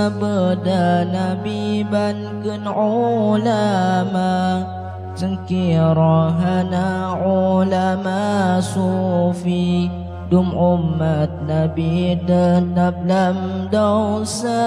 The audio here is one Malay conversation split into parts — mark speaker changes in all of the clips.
Speaker 1: sabda Nabi bankeun ulama sengkirahana ulama sufi dum umat Nabi tetap dalam dosa.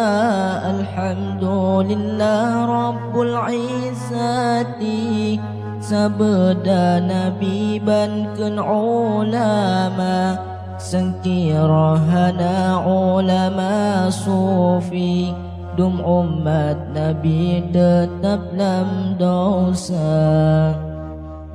Speaker 1: Alhamdulillah Rabbul Izzati sabda Nabi bankeun ulama sengkirahana ulama sufi dum umat Nabi tetap dalam dosa.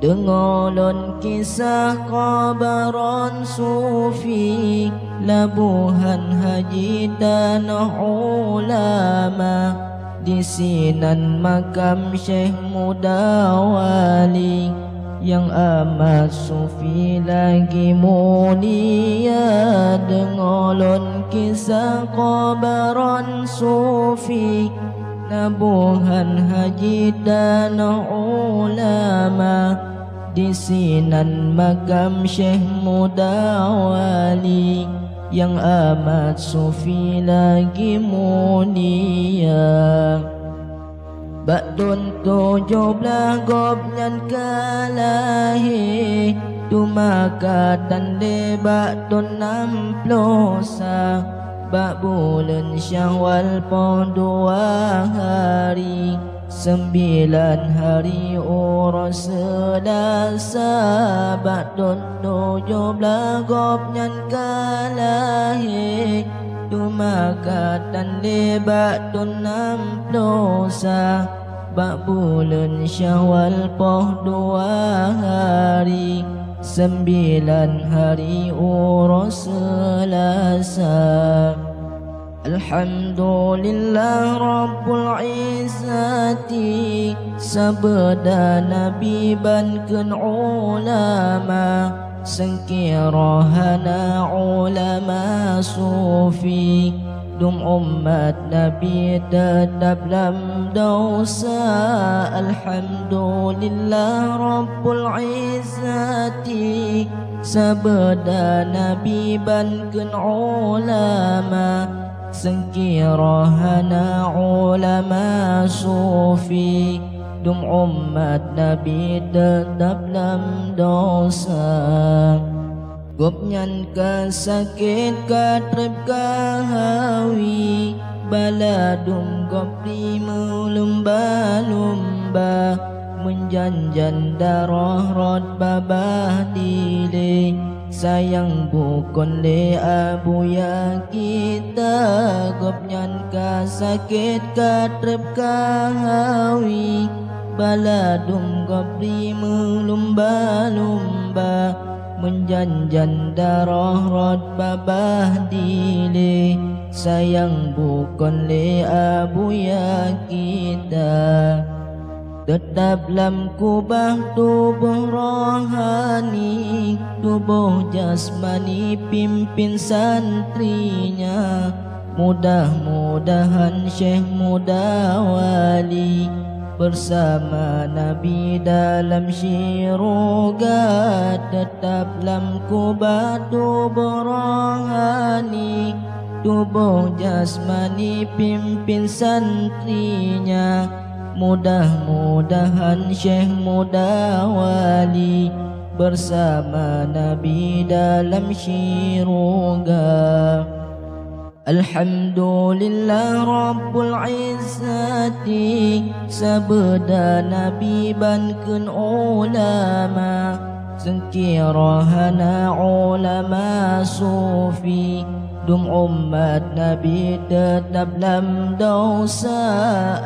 Speaker 1: Dengolon kisah kabaran sufi labuhan haji tanah ulama di sinan makam Syekh Muda Wali yang amat sufi lagi mulia. Dengolon kisah kabaran sufi labuhan haji tanah ulama di sinan makam Syekh Muda Wali yang amat sufi lagi mulia. Ba'dun 17 gobnyan kalahi tumakatan de ba'dun 60 bak bulan Syawal po 2 hari 9 hari urus Selasa. Ba'dun 17 gobnyan kalahi tumakatan de ba'dun 60 bak bulan Syawal po 2 hari 9 hari urus Selasa. Alhamdulillah Rabbul Izzati sabda Nabi bankeun ulama sengkirahana ulama sufi dum umat Nabi tetap dalam dosa. Alhamdulillah Rabbul Izzati sabda Nabi bankeun ulama sengkirahana ulama sufi dum umat Nabi tetap dalam dosa. Gopnyan kasakit katrib kahawi baladum gopri melumba-lumba menjanjan darah rod babah dile sayang bukon le abuya kita. Gopnyan kasakit katrib kahawi baladum gopri melumba-lumba menjanjan darah rod babah dile sayang bukon le abuya kita. Tetap lam kubah tubuh rohani tubuh jasmani pimpin santrinya. Mudah-mudahan Syekh Muda Wali bersama Nabi dalam syiroga. Tetap lam kubah tubuh rohani tubuh jasmani pimpin santrinya. Mudah-mudahan Syekh Muda Wali bersama Nabi dalam syiroga. Alhamdulillah Rabbul Izzati sabda Nabi bankeun ulama sengkirahana ulama sufi dum umat Nabi tetap dalam dosa.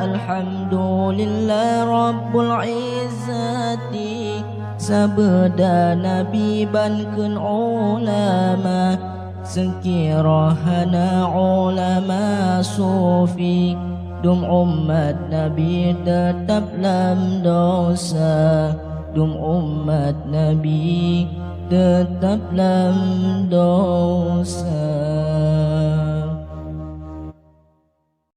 Speaker 1: Alhamdulillah Rabbul Izzati sabda Nabi bankeun ulama sengkirahana ulama sufi dum umat Nabi tetap dalam dosa. Dum umat Nabi tetap dalam dosa.